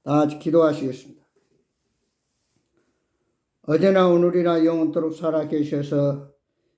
다 같이 기도하시겠습니다. 어제나 오늘이나 영원토록 살아계셔서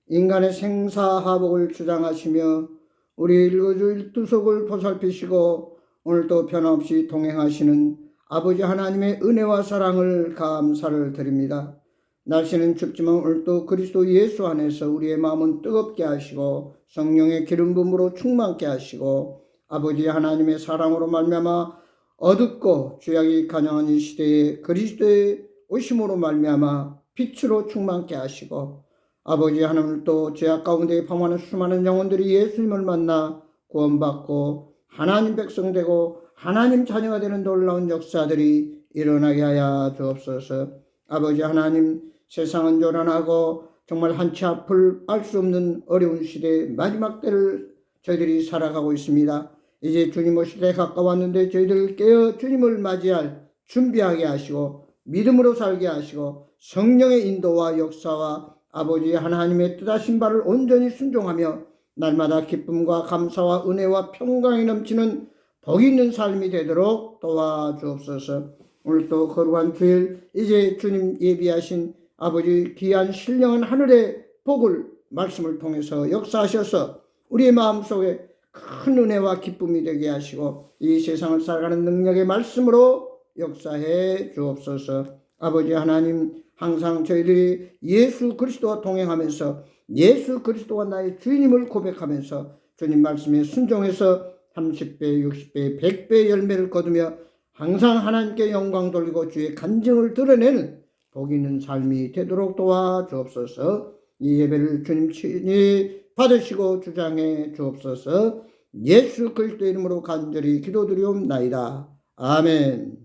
인간의 생사하복을 주장하시며 우리 일거주 일투속을 보살피시고 오늘도 변함없이 동행하시는 아버지 하나님의 은혜와 사랑을 감사를 드립니다. 날씨는 춥지만 오늘도 그리스도 예수 안에서 우리의 마음은 뜨겁게 하시고 성령의 기름 부음으로 충만케 하시고 아버지 하나님의 사랑으로 말미암아 어둡고 죄악이 가장한 이 시대에 그리스도의 오심으로 말미암아 빛으로 충만케 하시고 아버지 하나님을 또 죄악 가운데 방황하는 수많은 영혼들이 예수님을 만나 구원받고 하나님 백성 되고 하나님 자녀가 되는 놀라운 역사들이 일어나게 하여 주옵소서. 아버지 하나님, 세상은 요란하고 정말 한치 앞을 알 수 없는 어려운 시대의 마지막 때를 저희들이 살아가고 있습니다. 이제 주님 오실 때 가까웠는데 저희들 깨어 주님을 맞이할 준비하게 하시고 믿음으로 살게 하시고 성령의 인도와 역사와 아버지 하나님의 뜻하신 바를 온전히 순종하며 날마다 기쁨과 감사와 은혜와 평강이 넘치는 복이 있는 삶이 되도록 도와주옵소서. 오늘도 거룩한 주일 이제 주님 예비하신 아버지 귀한 신령한 하늘의 복을 말씀을 통해서 역사하셔서 우리의 마음속에 큰 은혜와 기쁨이 되게 하시고 이 세상을 살아가는 능력의 말씀으로 역사해 주옵소서. 아버지 하나님, 항상 저희들이 예수 그리스도와 동행하면서 예수 그리스도가 나의 주인임을 고백하면서 주님 말씀에 순종해서 30배, 60배, 100배 열매를 거두며 항상 하나님께 영광 돌리고 주의 간증을 드러내는 복 있는 삶이 되도록 도와주옵소서. 이 예배를 주님 친히 받으시고 주장해 주옵소서. 예수 그리스도 이름으로 간절히 기도드리옵나이다. 아멘.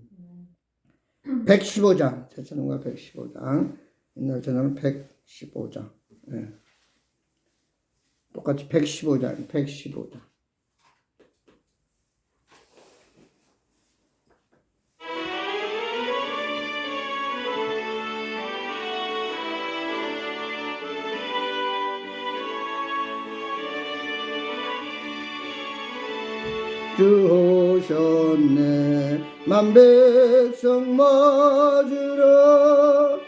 115장, 제천음과 115장, 옛날 전화는 115장. 네. 똑같이 115장, 115장. 주 오셨네 만백성 맞으러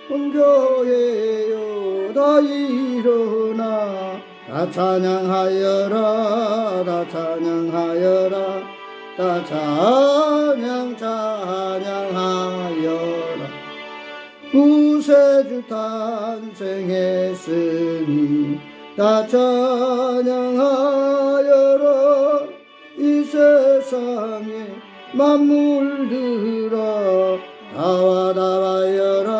온교회여 다 일어나 다 찬양하여라 다 찬양하여라 다 찬양하여라 구세주 탄생했으니 다 찬양하여라 이 세상에 만물들아 다와다바여라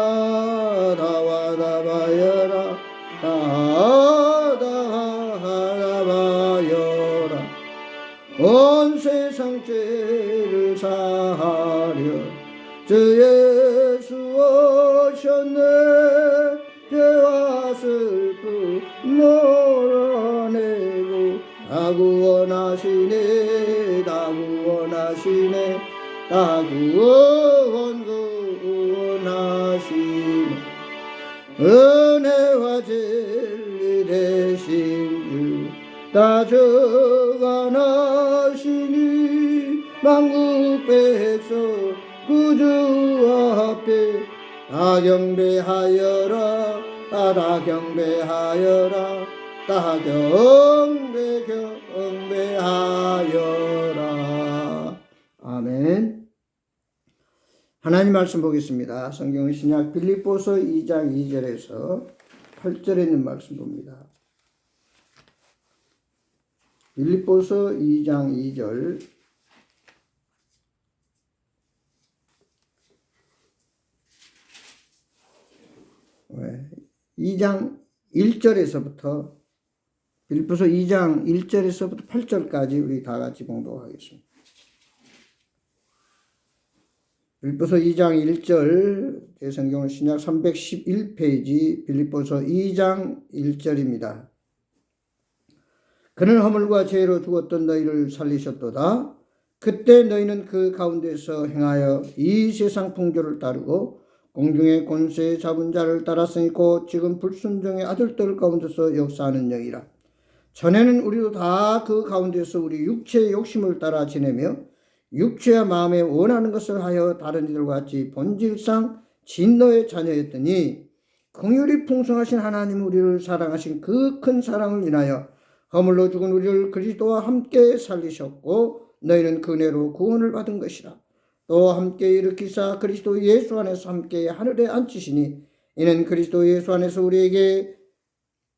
다와다바여라 다와다바여라 온 세상 죄를 사하려 주 예수 오셨네 죄와 슬픔 몰아내고 다 구원하시네 다 구원하시네 다 구원하시네 은혜와 진리 되신 주 다 적안하시니 만국 백성 구주 앞에 다 경배하여라 다 경배하여라 다 경배하여라. 아멘. 하나님 말씀 보겠습니다. 성경의 신약 빌립보서 2장 2절에서 8절에 있는 말씀 봅니다. 빌립보서 2장 2절 왜? 2장 1절에서부터 빌립보서 2장 1절에서부터 8절까지 우리 다 같이 봉독하겠습니다. 빌립보서 2장 1절 대성경 신약 311페이지 빌립보서 2장 1절입니다. 그는 허물과 죄로 죽었던 너희를 살리셨도다. 그때 너희는 그 가운데서 행하여 이 세상 풍조를 따르고 공중의 권세에 잡은 자를 따랐으니 곧 지금 불순종의 아들들 가운데서 역사하는 영이라. 전에는 우리도 다 그 가운데서 우리 육체의 욕심을 따라 지내며 육체와 마음에 원하는 것을 하여 다른 이들과 같이 본질상 진노의 자녀였더니 긍휼이 풍성하신 하나님 우리를 사랑하신 그 큰 사랑을 인하여 허물로 죽은 우리를 그리스도와 함께 살리셨고 너희는 그 은혜로 구원을 받은 것이라. 또 함께 일으키사 그리스도 예수 안에서 함께 하늘에 앉히시니 이는 그리스도 예수 안에서 우리에게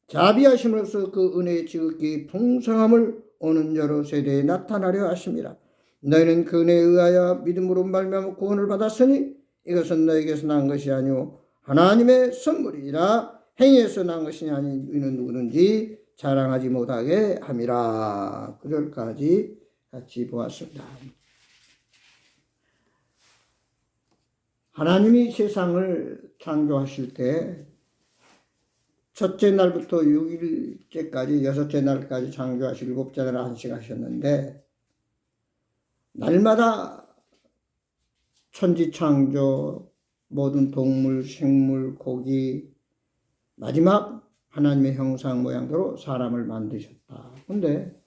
자비하심으로써 그 은혜의 지극히 풍성함을 오는 여러 세대에 나타나려 하심이라. 너희는 그 은혜에 의하여 믿음으로 말미암아 구원을 받았으니 이것은 너희에게서 난 것이 아니오 하나님의 선물이라. 행위에서 난 것이 아닌 이는 누구든지 자랑하지 못하게 함이라. 9절까지 같이 보았습니다. 하나님이 세상을 창조하실 때 첫째 날부터 6일째까지 6째 날까지 창조하시고 7째 날을 안식하셨는데 날마다 천지 창조, 모든 동물, 식물, 고기, 마지막 하나님의 형상 모양대로 사람을 만드셨다. 근데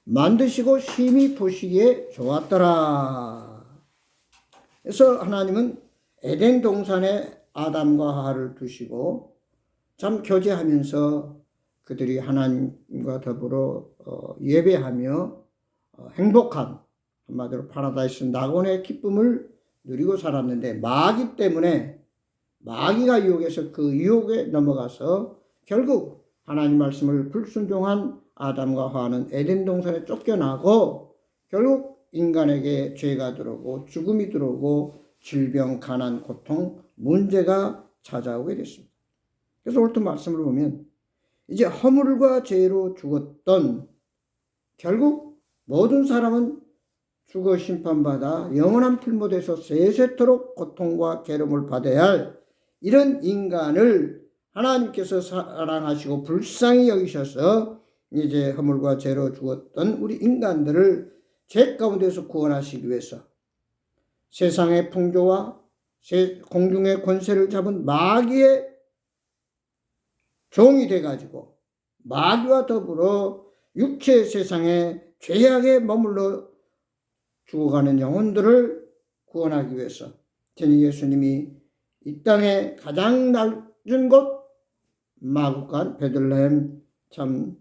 만드시고 심히 보시기에 좋았더라. 그래서 하나님은 에덴 동산에 아담과 하와를 두시고 참 교제하면서 그들이 하나님과 더불어 예배하며 행복한, 한마디로 파라다이스 낙원의 기쁨을 누리고 살았는데 마귀 때문에 마귀가 유혹해서 그 유혹에 넘어가서 결국 하나님 말씀을 불순종한 아담과 하와는 에덴 동산에 쫓겨나고 결국 인간에게 죄가 들어오고 죽음이 들어오고 질병, 가난, 고통, 문제가 찾아오게 됐습니다. 그래서 오늘 또 말씀을 보면 이제 허물과 죄로 죽었던 결국 모든 사람은 죽어 심판받아 영원한 풀무대에서 세세토록 고통과 괴로움을 받아야 할 이런 인간을 하나님께서 사랑하시고 불쌍히 여기셔서 이제 허물과 죄로 죽었던 우리 인간들을 죄 가운데서 구원하시기 위해서 세상의 풍조와 공중의 권세를 잡은 마귀의 종이 돼가지고 마귀와 더불어 육체의 세상에 죄악에 머물러 죽어가는 영혼들을 구원하기 위해서 저는 예수님이 이 땅에 가장 낮은 곳 마구간 베들레헴 참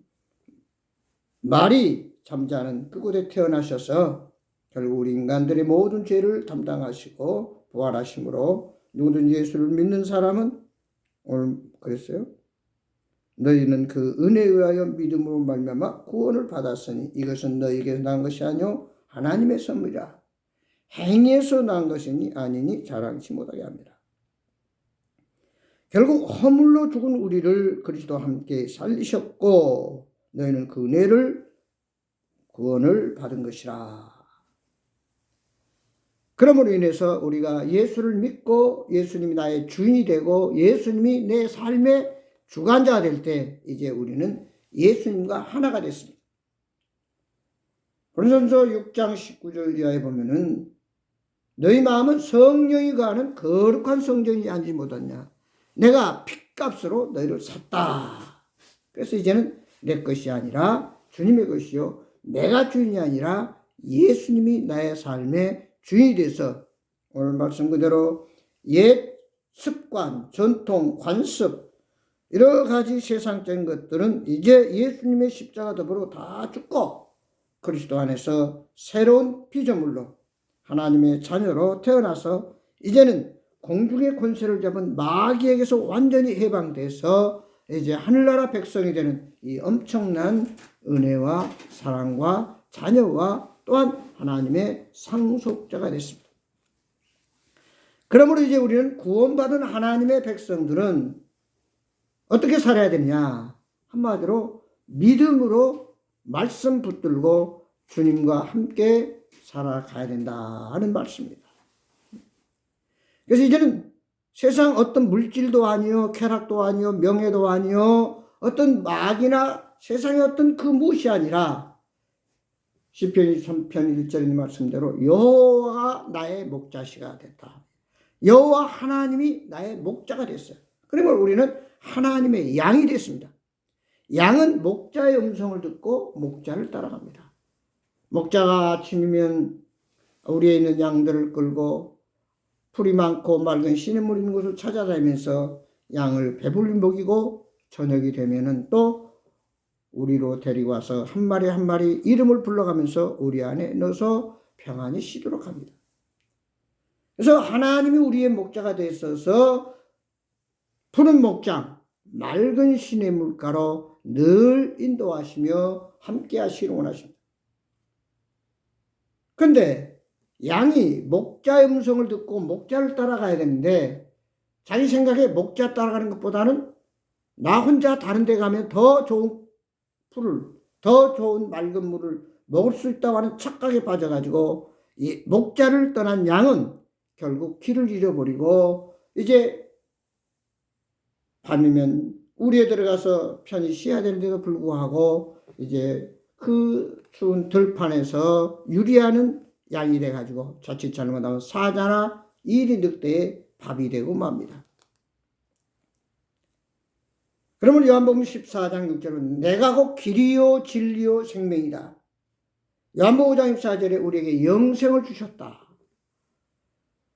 말이 잠자는 그곳에 태어나셔서 결국 우리 인간들의 모든 죄를 담당하시고 부활하심으로 누구든지 예수를 믿는 사람은 오늘 그랬어요. 너희는 그 은혜에 의하여 믿음으로 말미암아 구원을 받았으니 이것은 너희에게서 난 것이 아니오 하나님의 선물이라. 행위에서 난 것이니 아니니 자랑치 못하게 합니다. 결국 허물로 죽은 우리를 그리스도와 함께 살리셨고 너희는 그 은혜를 구원을 받은 것이라. 그러므로 인해서 우리가 예수를 믿고 예수님이 나의 주인이 되고 예수님이 내 삶의 주관자가 될 때 이제 우리는 예수님과 하나가 됐습니다. 고린도전서 6장 19절 이하에 보면은 너희 마음은 성령이 거하는 거룩한 성전이 아니지 못하냐. 내가 핏값으로 너희를 샀다. 그래서 이제는 내 것이 아니라 주님의 것이요. 내가 주인이 아니라 예수님이 나의 삶의 주인이 돼서 오늘 말씀 그대로 옛 습관, 전통, 관습 여러 가지 세상적인 것들은 이제 예수님의 십자가 더불어 다 죽고 그리스도 안에서 새로운 피조물로 하나님의 자녀로 태어나서 이제는 공중의 권세를 잡은 마귀에게서 완전히 해방돼서 이제 하늘나라 백성이 되는 이 엄청난 은혜와 사랑과 자녀와 또한 하나님의 상속자가 됐습니다. 그러므로 이제 우리는 구원받은 하나님의 백성들은 어떻게 살아야 되느냐? 한마디로 믿음으로 말씀 붙들고 주님과 함께 살아가야 된다는 말씀입니다. 그래서 이제는 세상 어떤 물질도 아니요, 쾌락도 아니요, 명예도 아니요, 어떤 마귀나 세상의 어떤 그 무엇이 아니라 시편 23편 1절의 말씀대로 여호와가 나의 목자시가 됐다. 여호와 하나님이 나의 목자가 됐어요. 그러면 우리는 하나님의 양이 됐습니다. 양은 목자의 음성을 듣고 목자를 따라갑니다. 목자가 아침이면 우리에 있는 양들을 끌고 풀이 많고 맑은 시냇물 있는 곳을 찾아다니면서 양을 배불리 먹이고 저녁이 되면은 또 우리로 데리고 와서 한 마리 한 마리 이름을 불러가면서 우리 안에 넣어서 평안히 쉬도록 합니다. 그래서 하나님이 우리의 목자가 되셔서 푸른 목장, 맑은 시냇물가로 늘 인도하시며 함께 하시기를 원하십니다. 그런데 양이 목자의 음성을 듣고 목자를 따라가야 되는데 자기 생각에 목자 따라가는 것보다는 나 혼자 다른 데 가면 더 좋은 풀을, 더 좋은 맑은 물을 먹을 수 있다고 하는 착각에 빠져가지고 이 목자를 떠난 양은 결국 길을 잃어버리고 이제 밤이면 우리에 들어가서 편히 쉬어야 되는데도 불구하고 이제 그 추운 들판에서 유리하는 양이 돼가지고 자칫 잘못하면 사자나 일이 늑대의 밥이 되고 맙니다. 그러면 요한복음 14장 6절은 내가 곧 길이요 진리요 생명이다. 요한복음 5장 14절에 우리에게 영생을 주셨다.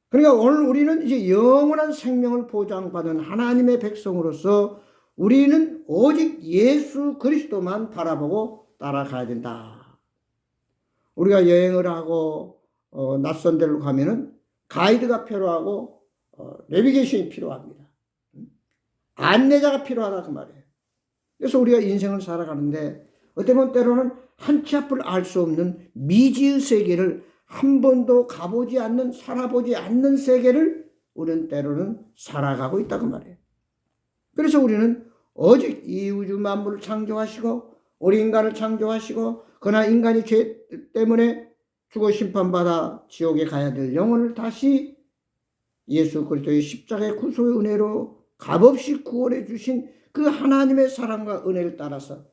그러니까 오늘 우리는 이제 영원한 생명을 보장받은 하나님의 백성으로서 우리는 오직 예수 그리스도만 바라보고 따라가야 된다. 우리가 여행을 하고 낯선 데로 가면은 가이드가 필요하고 내비게이션이 필요합니다. 안내자가 필요하다 그 말이에요. 그래서 우리가 인생을 살아가는데 어떻게 보면 때로는 한 치 앞을 알 수 없는 미지의 세계를 한 번도 가보지 않는 살아보지 않는 세계를 우리는 때로는 살아가고 있다 그 말이에요. 그래서 우리는 오직 이 우주 만물을 창조하시고 우리 인간을 창조하시고 그러나 인간이 죄 때문에 죽어 심판받아 지옥에 가야 될 영혼을 다시 예수 그리스도의 십자가의 구속의 은혜로 값없이 구원해 주신 그 하나님의 사랑과 은혜를 따라서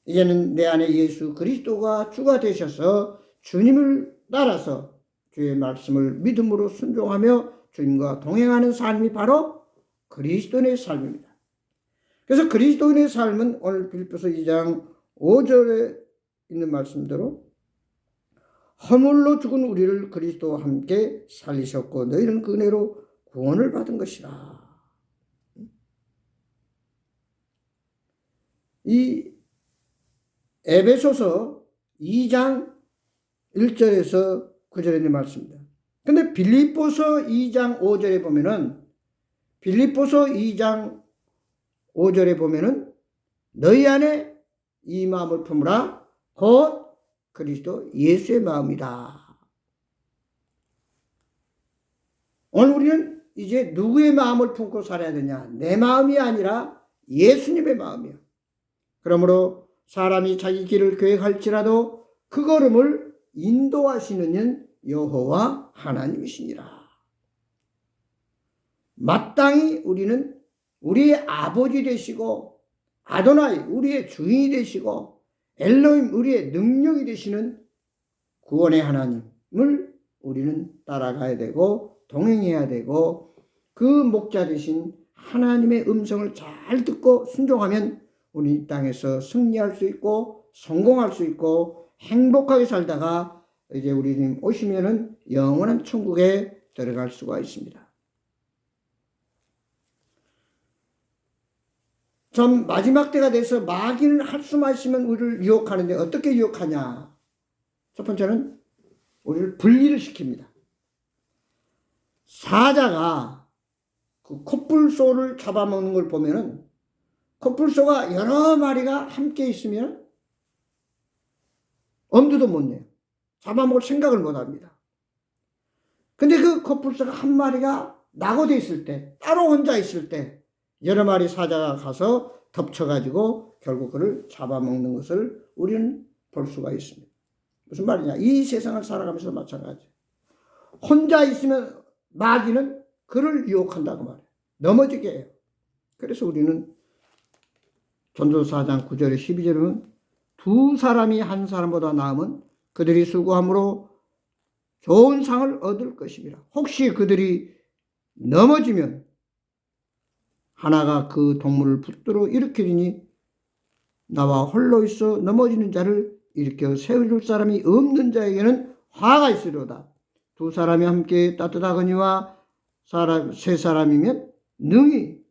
이제는 내 안에 예수 그리스도가 주가 되셔서 주님을 따라서 주의 말씀을 믿음으로 순종하며 주님과 동행하는 삶이 바로 그리스도인의 삶입니다. 그래서 그리스도인의 삶은 오늘 빌립보서 2장 5절에 있는 말씀대로 허물로 죽은 우리를 그리스도와 함께 살리셨고 너희는 그 은혜로 구원을 받은 것이라. 이 에베소서 2장 1절에서 9절에 있는 말씀입니다. 근데 빌립보서 2장 5절에 보면은 빌립보서 2장 5절에 보면은 너희 안에 이 마음을 품으라 곧 그리스도 예수의 마음이다. 오늘 우리는 이제 누구의 마음을 품고 살아야 되냐? 내 마음이 아니라 예수님의 마음이야. 그러므로 사람이 자기 길을 계획할지라도 그 걸음을 인도하시는 인 여호와 하나님이시니라. 마땅히 우리는 우리의 아버지 되시고 아도나이 우리의 주인이 되시고 엘로힘 우리의 능력이 되시는 구원의 하나님을 우리는 따라가야 되고 동행해야 되고 그 목자 되신 하나님의 음성을 잘 듣고 순종하면 우리 이 땅에서 승리할 수 있고 성공할 수 있고 행복하게 살다가 이제 우리 주님 오시면은 영원한 천국에 들어갈 수가 있습니다. 참 마지막 때가 돼서 마귀는 할 수만 있으면 우리를 유혹하는데 어떻게 유혹하냐? 첫 번째는 우리를 분리를 시킵니다. 사자가 그 코뿔소를 잡아먹는 걸 보면은 코뿔소가 여러 마리가 함께 있으면 엄두도 못 내요. 잡아먹을 생각을 못 합니다. 근데 그 코뿔소가 한 마리가 낙오돼 있을 때, 따로 혼자 있을 때 여러 마리 사자가 가서 덮쳐가지고 결국 그를 잡아먹는 것을 우리는 볼 수가 있습니다. 무슨 말이냐? 이 세상을 살아가면서 마찬가지예요. 혼자 있으면 마귀는 그를 유혹한다고 말해요. 넘어지게 해요. 그래서 우리는 전도서 4장 9절에 12절은 두 사람이 한 사람보다 나으면 그들이 수고함으로 좋은 상을 얻을 것입니다. 혹시 그들이 넘어지면 하나가 그 동물을 붙들어 일으키리니 나와 홀로 있어 넘어지는 자를 일으켜 세워줄 사람이 없는 자에게는 화가 있으리로다. 두 사람이 함께 따뜻하거니와 세 사람이면 능히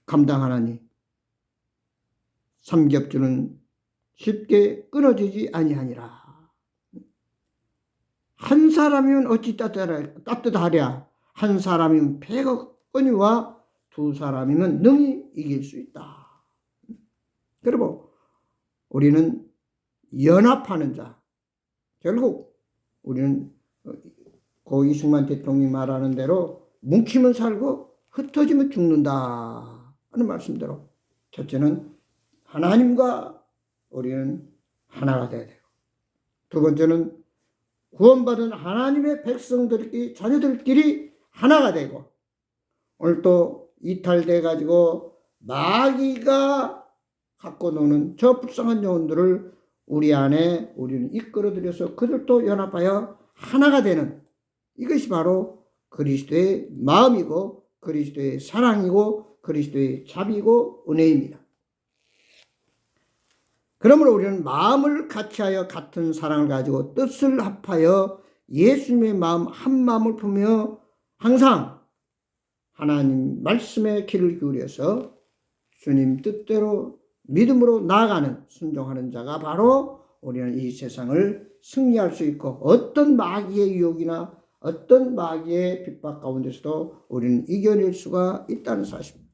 감당하나니 삼겹줄은 쉽게 끊어지지 아니하니라. 한 사람이면 어찌 따뜻하랴. 한 사람이면 패거거니와 두 사람이면 능히 이길 수 있다. 그리고 우리는 연합하는 자. 결국 우리는 고 이승만 대통령이 말하는 대로 뭉치면 살고 흩어지면 죽는다 하는 말씀대로 첫째는 하나님과 우리는 하나가 돼야 되고, 두 번째는 구원받은 하나님의 백성들끼리, 자녀들끼리 하나가 되고, 오늘 또 이탈돼 가지고 마귀가 갖고 노는 저 불쌍한 영혼들을 우리 안에 우리는 이끌어들여서 그들도 연합하여 하나가 되는, 이것이 바로 그리스도의 마음이고 그리스도의 사랑이고 그리스도의 자비고 은혜입니다. 그러므로 우리는 마음을 같이하여 같은 사랑을 가지고 뜻을 합하여 예수님의 마음 한 마음을 품으며 항상 하나님 말씀에 귀를 기울여서 주님 뜻대로 믿음으로 나아가는 순종하는 자가 바로 우리는 이 세상을 승리할 수 있고, 어떤 마귀의 유혹이나 어떤 마귀의 핍박 가운데서도 우리는 이겨낼 수가 있다는 사실입니다.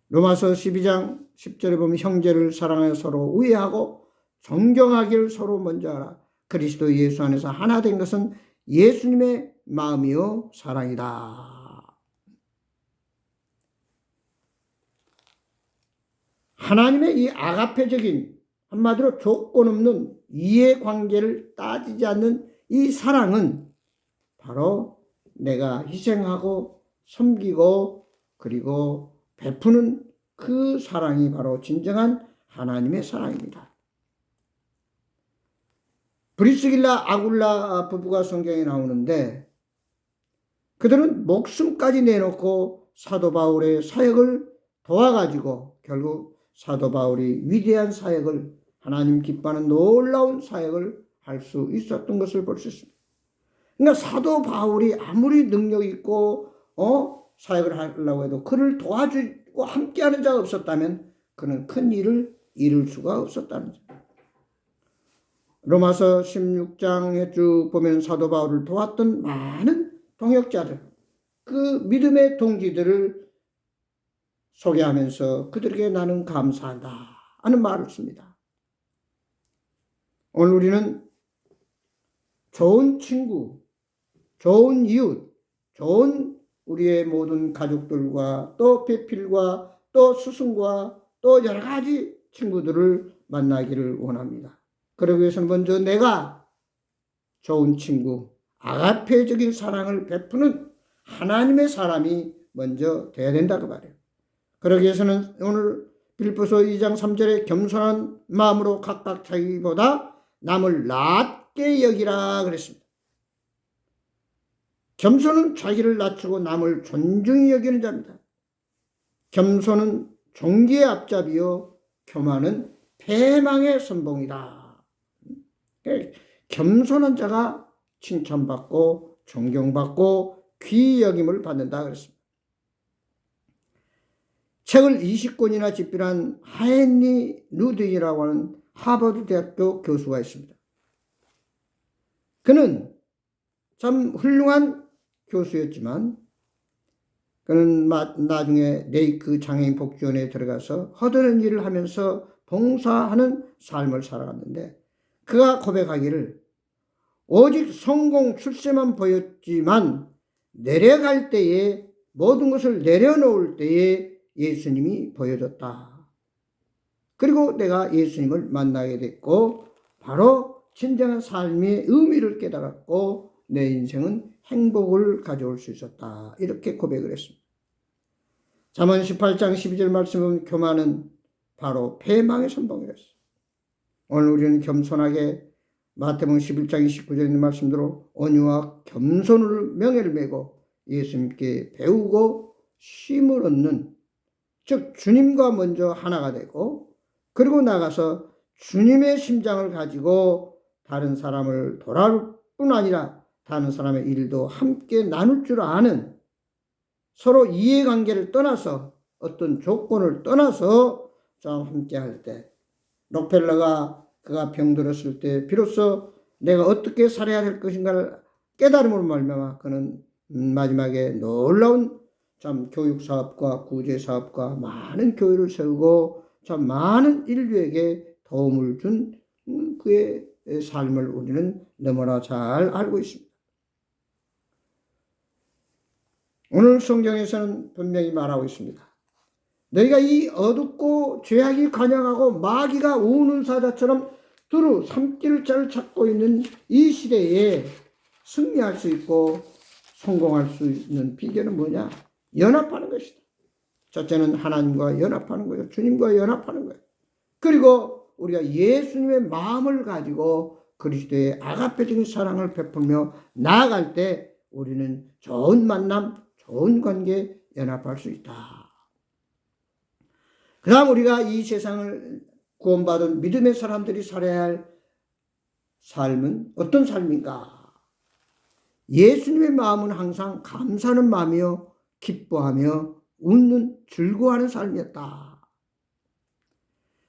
로마서 12장 10절에 보면 형제를 사랑하여 서로 우애하고 존경하기를 서로 먼저 하라. 그리스도 예수 안에서 하나 된 것은 예수님의 마음이요 사랑이다. 하나님의 이 아가페적인, 한마디로 조건 없는 이해관계를 따지지 않는 이 사랑은 바로 내가 희생하고 섬기고 그리고 베푸는 그 사랑이 바로 진정한 하나님의 사랑입니다. 브리스길라 아굴라 부부가 성경에 나오는데, 그들은 목숨까지 내놓고 사도 바울의 사역을 도와가지고 결국 사도 바울이 위대한 사역을, 하나님 기뻐하는 놀라운 사역을 할 수 있었던 것을 볼 수 있습니다. 그러니까 사도 바울이 아무리 능력 있고 사역을 하려고 해도 그를 도와주고 함께하는 자가 없었다면 그는 큰 일을 이룰 수가 없었다는 점. 로마서 16장에 쭉 보면 사도 바울을 도왔던 많은 동역자들, 그 믿음의 동지들을 소개하면서 그들에게 나는 감사한다 하는 말을 씁니다. 오늘 우리는 좋은 친구, 좋은 이웃, 좋은 우리의 모든 가족들과 또 배필과 또 스승과 또 여러 가지 친구들을 만나기를 원합니다. 그러기 위해서는 먼저 내가 좋은 친구, 아가페적인 사랑을 베푸는 하나님의 사람이 먼저 돼야 된다고 말해요. 그러기 위해서는 오늘 빌립보서 2장 3절에 겸손한 마음으로 각각 자기보다 남을 낮게 여기라 그랬습니다. 겸손은 자기를 낮추고 남을 존중히 여기는 자입니다. 겸손은 존귀의 앞잡이요 교만은 패망의 선봉이다. 겸손한 자가 칭찬받고 존경받고 귀히 여김을 받는다 그랬습니다. 책을 20권이나 집필한 하헨리 루딩이라고 하는 하버드 대학교 교수가 있습니다. 그는 참 훌륭한 교수였지만 그는 나중에 레이크 장애인 복지원에 들어가서 허드렛 일을 하면서 봉사하는 삶을 살아갔는데, 그가 고백하기를 오직 성공 출세만 보였지만 내려갈 때에, 모든 것을 내려놓을 때에 예수님이 보여줬다. 그리고 내가 예수님을 만나게 됐고 바로 진정한 삶의 의미를 깨달았고 내 인생은 행복을 가져올 수 있었다. 이렇게 고백을 했습니다. 잠언 18장 12절 말씀은 교만은 바로 패망의 선봉이었어요. 오늘 우리는 겸손하게 마태복음 11장 29절에 있는 말씀대로 온유와 겸손을 명예를 메고 예수님께 배우고 쉼을 얻는, 즉 주님과 먼저 하나가 되고 그리고 나가서 주님의 심장을 가지고 다른 사람을 돌아올 뿐 아니라 다른 사람의 일도 함께 나눌 줄 아는, 서로 이해관계를 떠나서 어떤 조건을 떠나서 좀 함께 할 때, 록펠러가 그가 병들었을 때 비로소 내가 어떻게 살아야 될 것인가를 깨달음으로 말미암아 그는 마지막에 놀라운 참 교육사업과 구제사업과 많은 교회를 세우고 참 많은 인류에게 도움을 준 그의 삶을 우리는 너무나 잘 알고 있습니다. 오늘 성경에서는 분명히 말하고 있습니다. 너희가 이 어둡고 죄악이 관영하고 마귀가 우는 사자처럼 두루 삼킬 자를 찾고 있는 이 시대에 승리할 수 있고 성공할 수 있는 비결은 뭐냐? 연합하는 것이다. 첫째는 하나님과 연합하는 거예요. 주님과 연합하는 거예요. 그리고 우리가 예수님의 마음을 가지고 그리스도의 아가페적인 사랑을 베풀며 나아갈 때 우리는 좋은 만남, 좋은 관계에 연합할 수 있다. 그 다음 우리가 이 세상을 구원받은 믿음의 사람들이 살아야 할 삶은 어떤 삶인가? 예수님의 마음은 항상 감사하는 마음이요 기뻐하며 웃는 즐거워하는 삶이었다.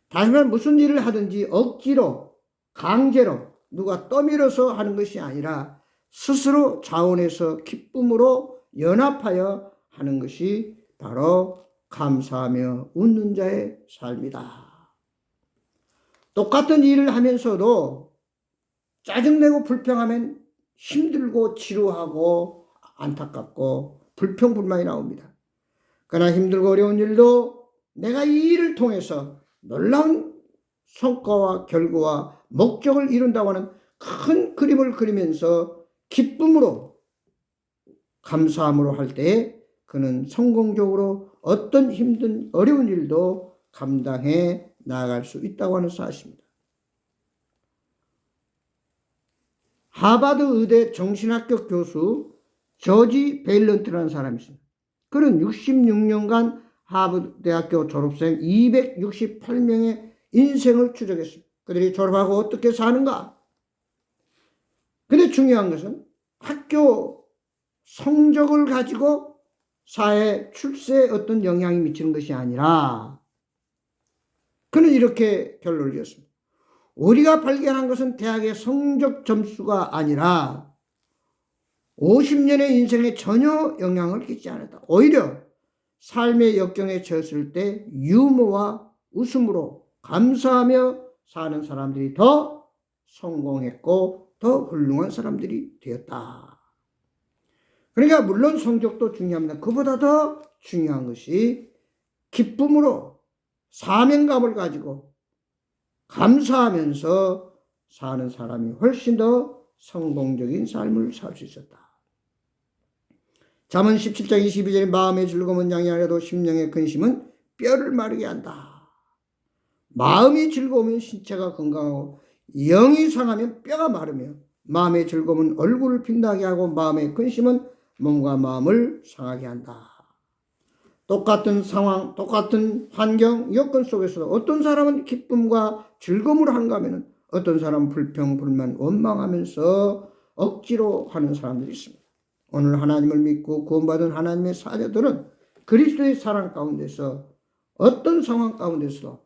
다시 말해 무슨 일을 하든지 억지로 강제로 누가 떠밀어서 하는 것이 아니라 스스로 자원해서 기쁨으로 연합하여 하는 것이 바로 감사하며 웃는 자의 삶이다. 똑같은 일을 하면서도 짜증내고 불평하면 힘들고 지루하고 안타깝고 불평불만이 나옵니다. 그러나 힘들고 어려운 일도 내가 이 일을 통해서 놀라운 성과와 결과와 목적을 이룬다고 하는 큰 그림을 그리면서 기쁨으로 감사함으로 할 때에 그는 성공적으로 어떤 힘든 어려운 일도 감당해 나아갈 수 있다고 하는 사실입니다. 하버드 의대 정신학교 교수 저지 베일런트라는 사람이 있습니다. 그는 66년간 하버드 대학교 졸업생 268명의 인생을 추적했습니다. 그들이 졸업하고 어떻게 사는가? 근데 중요한 것은 학교 성적을 가지고 사회 출세에 어떤 영향이 미치는 것이 아니라 그는 이렇게 결론을 지었습니다. 우리가 발견한 것은 대학의 성적 점수가 아니라 50년의 인생에 전혀 영향을 끼치지 않았다. 오히려 삶의 역경에 처했을 때 유머와 웃음으로 감사하며 사는 사람들이 더 성공했고 더 훌륭한 사람들이 되었다. 그러니까 물론 성적도 중요합니다. 그보다 더 중요한 것이 기쁨으로 사명감을 가지고 감사하면서 사는 사람이 훨씬 더 성공적인 삶을 살 수 있었다. 잠언 17장 22절에 마음의 즐거움은 양이 아니라도 심령의 근심은 뼈를 마르게 한다. 마음이 즐거우면 신체가 건강하고 영이 상하면 뼈가 마르며 마음의 즐거움은 얼굴을 빛나게 하고 마음의 근심은 몸과 마음을 상하게 한다. 똑같은 상황, 똑같은 환경, 여건 속에서도 어떤 사람은 기쁨과 즐거움을 한가 하면 어떤 사람은 불평, 불만, 원망하면서 억지로 하는 사람들이 있습니다. 오늘 하나님을 믿고 구원받은 하나님의 사자들은 그리스도의 사랑 가운데서 어떤 상황 가운데서도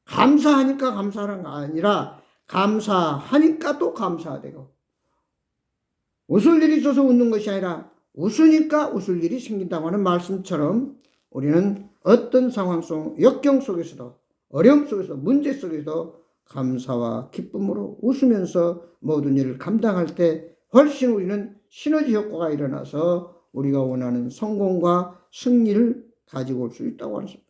감사하니까 감사하는 게 아니라 감사하니까 또 감사되고 웃을 일이 있어서 웃는 것이 아니라 웃으니까 웃을 일이 생긴다고 하는 말씀처럼 우리는 어떤 상황 속 역경 속에서도 어려움 속에서도 문제 속에서도 감사와 기쁨으로 웃으면서 모든 일을 감당할 때 훨씬 우리는 시너지 효과가 일어나서 우리가 원하는 성공과 승리를 가지고 올 수 있다고 하는 것입니다.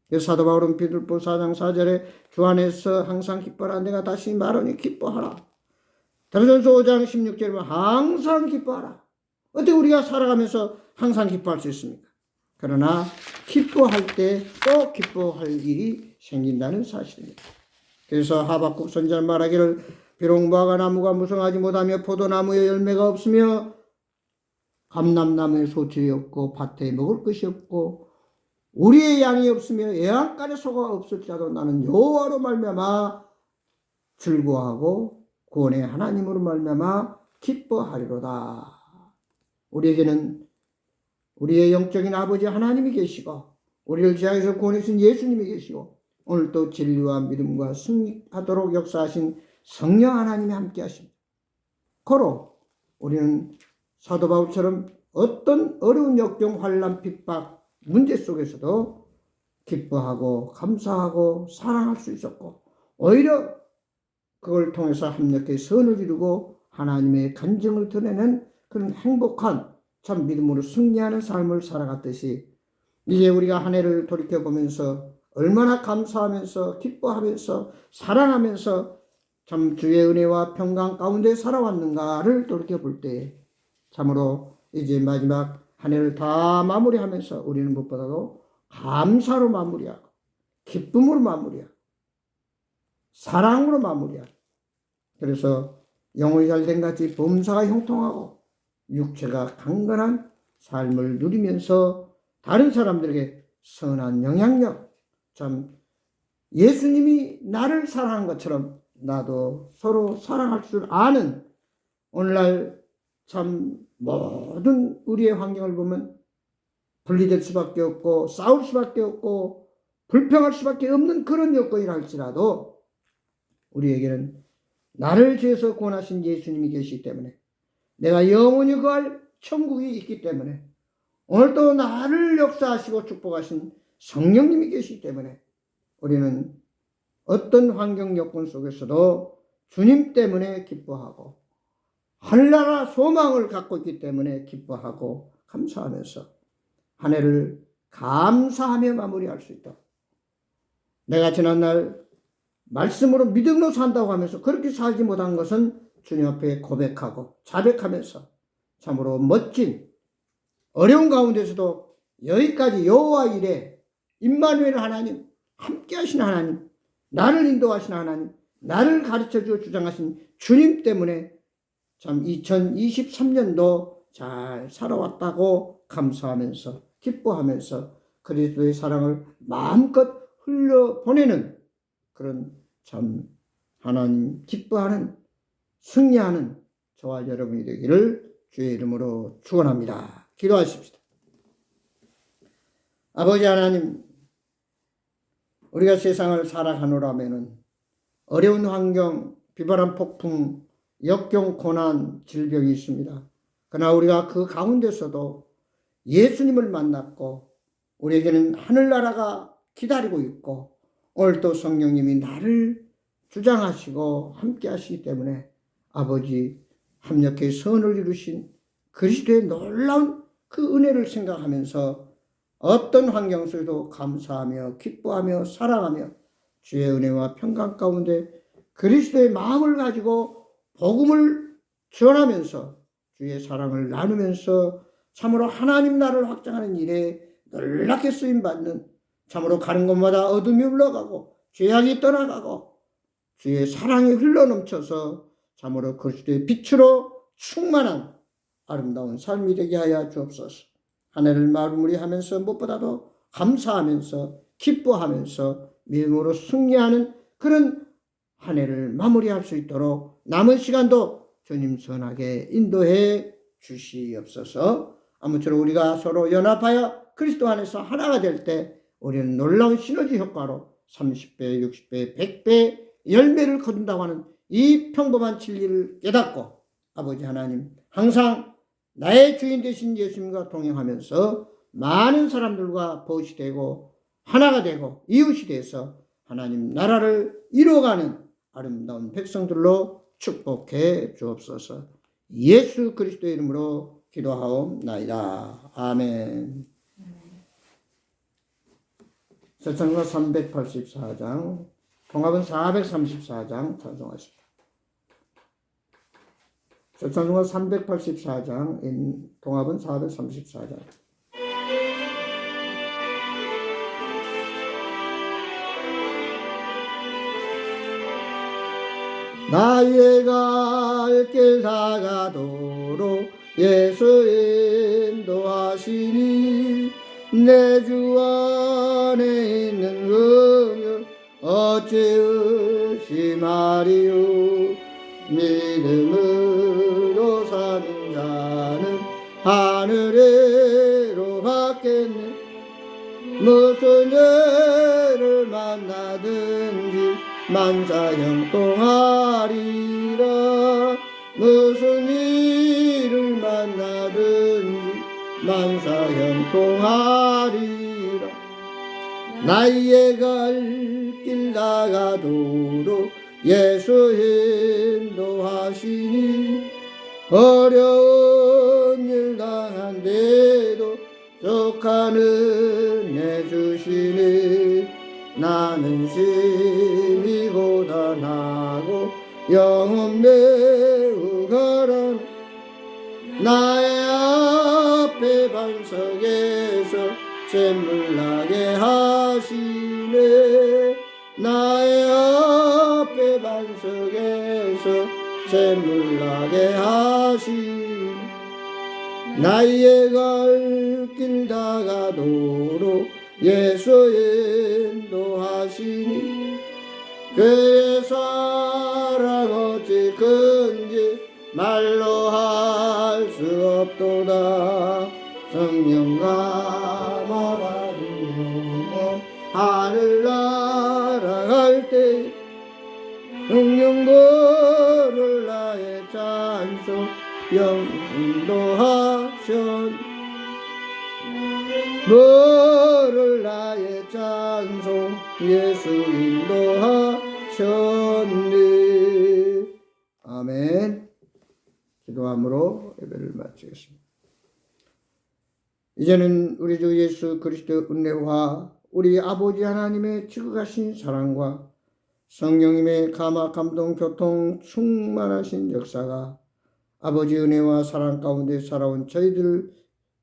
그래서 사도 바울은 빌립보 4장 4절에 주 안에서 항상 기뻐하라. 내가 다시 말하니 기뻐하라. 다니엘서 5장 16절에 보면 항상 기뻐하라. 어떻게 우리가 살아가면서 항상 기뻐할 수 있습니까? 그러나 기뻐할 때 또 기뻐할 일이 생긴다는 사실입니다. 그래서 하박국 선지자는 말하기를 비록 무화과 나무가 무성하지 못하며 포도나무에 열매가 없으며 감람나무에 소출이 없고 밭에 먹을 것이 없고 우리의 양이 없으며 애완간에 소가 없을지라도 나는 여호와로 말미암아 즐거워하고 구원의 하나님으로 말미암아 기뻐하리로다. 우리에게는 우리의 영적인 아버지 하나님이 계시고 우리를 지하에서 구원해주신 예수님이 계시고 오늘 또 진리와 믿음과 승리하도록 역사하신 성령 하나님이 함께 하십니다. 고로 우리는 사도 바울처럼 어떤 어려운 역경, 환난, 핍박, 문제 속에서도 기뻐하고 감사하고 사랑할 수 있었고 오히려 그걸 통해서 합력해 선을 이루고 하나님의 간증을 드러내는 그런 행복한 참 믿음으로 승리하는 삶을 살아갔듯이 이제 우리가 한 해를 돌이켜보면서 얼마나 감사하면서 기뻐하면서 사랑하면서 참 주의 은혜와 평강 가운데 살아왔는가를 돌이켜볼 때 참으로 이제 마지막 한 해를 다 마무리하면서 우리는 무엇보다도 감사로 마무리하고 기쁨으로 마무리하고 사랑으로 마무리하고 그래서 영혼이 잘된 같이 범사가 형통하고 육체가 강건한 삶을 누리면서 다른 사람들에게 선한 영향력, 참 예수님이 나를 사랑한 것처럼 나도 서로 사랑할 줄 아는 오늘날 참 모든 우리의 환경을 보면 분리될 수밖에 없고 싸울 수밖에 없고 불평할 수밖에 없는 그런 여건이라 할지라도 우리에게는 나를 죄에서 구원하신 예수님이 계시기 때문에 내가 영원히 거할 천국이 있기 때문에 오늘도 나를 역사하시고 축복하신 성령님이 계시기 때문에 우리는 어떤 환경 여건 속에서도 주님 때문에 기뻐하고 하늘나라 소망을 갖고 있기 때문에 기뻐하고 감사하면서 한 해를 감사하며 마무리할 수 있다. 내가 지난날 말씀으로 믿음으로 산다고 하면서 그렇게 살지 못한 것은 주님 앞에 고백하고 자백하면서 참으로 멋진 어려운 가운데서도 여기까지 여호와 이레 임마누엘 하나님 함께 하신 하나님 나를 인도하신 하나님 나를 가르쳐주어 주장하신 주님 때문에 참 2023년도 잘 살아왔다고 감사하면서 기뻐하면서 그리스도의 사랑을 마음껏 흘려보내는 그런 참 하나님 기뻐하는 승리하는 저와 여러분이 되기를 주의 이름으로 축원합니다. 기도하십시다. 아버지 하나님, 우리가 세상을 살아가노라면은 어려운 환경, 비바람 폭풍, 역경, 고난, 질병이 있습니다. 그러나 우리가 그 가운데서도 예수님을 만났고 우리에게는 하늘나라가 기다리고 있고 오늘도 성령님이 나를 주장하시고 함께 하시기 때문에 아버지 합력해 선을 이루신 그리스도의 놀라운 그 은혜를 생각하면서 어떤 환경 속에도 감사하며 기뻐하며 사랑하며 주의 은혜와 평강 가운데 그리스도의 마음을 가지고 복음을 전하면서 주의 사랑을 나누면서 참으로 하나님 나라를 확장하는 일에 놀랍게 쓰임받는 참으로 가는 곳마다 어둠이 흘러가고 죄악이 떠나가고 주의 사랑이 흘러넘쳐서 참으로 그리스도의 빛으로 충만한 아름다운 삶이 되게 하여 주옵소서. 한 해를 마무리하면서 무엇보다도 감사하면서 기뻐하면서 믿음으로 승리하는 그런 한 해를 마무리할 수 있도록 남은 시간도 주님 선하게 인도해 주시옵소서. 아무쪼록 우리가 서로 연합하여 그리스도 안에서 하나가 될 때 우리는 놀라운 시너지 효과로 30배, 60배, 100배 열매를 거둔다고 하는 이 평범한 진리를 깨닫고 아버지 하나님 항상 나의 주인 되신 예수님과 동행하면서 많은 사람들과 벗이 되고 하나가 되고 이웃이 돼서 하나님 나라를 이루어가는 아름다운 백성들로 축복해 주옵소서. 예수 그리스도의 이름으로 기도하옵나이다. 아멘. 설창과 384장, 통합은 434장 찬송하십니다. 설창과 384장, 통합은 434장. 나의 갈 길 다가도록 예수 인도하시니 내 주 안에 있는 긍휼 어찌 의심하리요. 믿음으로 사는 자는 하늘에로 받겠네. 무슨 죄를 만나든지 만사형통하리라. 무슨 일을 만나든지 만사형통하리라. 나의 갈 길 다가도록 예수 인도하시니 어려운 일 당한데도 족하는 내 주시니 나는 심히 고단하고 영혼 매우 가라네. 나의 앞에 반석에서 샘물 나게 하시네. 나의 앞에 반석에서 샘물 나게 하시네. 나의 갈 길 다가도록 예수 인도하시니 그의 사랑 어찌 큰지 말로 할 수 없도다. 성령과 말하는 하늘 날아갈 때 성령 부를 나의 찬송 영인도하셨. 부를 나의 찬송 예수 인도하셨네. 아멘. 기도함으로 예배를 마치겠습니다. 이제는 우리 주 예수 그리스도의 은혜와 우리 아버지 하나님의 지극하신 사랑과 성령님의 감화 감동 교통 충만하신 역사가 아버지 은혜와 사랑 가운데 살아온 저희들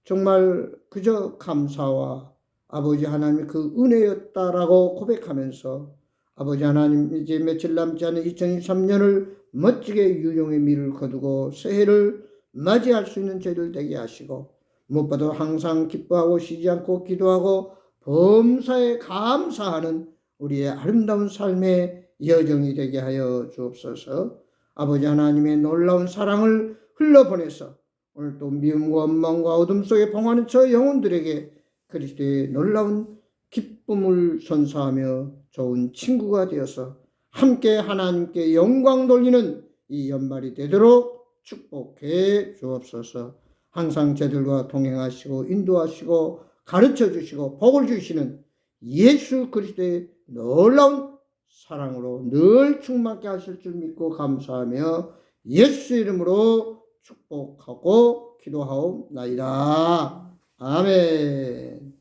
정말 그저 감사와 아버지 하나님의 그 은혜였다라고 고백하면서 아버지 하나님 이제 며칠 남지 않은 2023년을 멋지게 유종의 미를 거두고 새해를 맞이할 수 있는 저희들 되게 하시고 무엇보다 항상 기뻐하고 쉬지 않고 기도하고 범사에 감사하는 우리의 아름다운 삶의 여정이 되게 하여 주옵소서. 아버지 하나님의 놀라운 사랑을 흘러보내서 오늘 또 미움과 원망과 어둠 속에 봉하는 저 영혼들에게 그리스도의 놀라운 기쁨을 선사하며 좋은 친구가 되어서 함께 하나님께 영광 돌리는 이 연말이 되도록 축복해 주옵소서. 항상 저들과 동행하시고 인도하시고 가르쳐 주시고 복을 주시는 예수 그리스도의 놀라운 사랑으로 늘 충만케 하실 줄 믿고 감사하며 예수 이름으로 축복하고 기도하옵나이다. 아멘.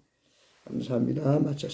감사합니다. 마쳤습니다.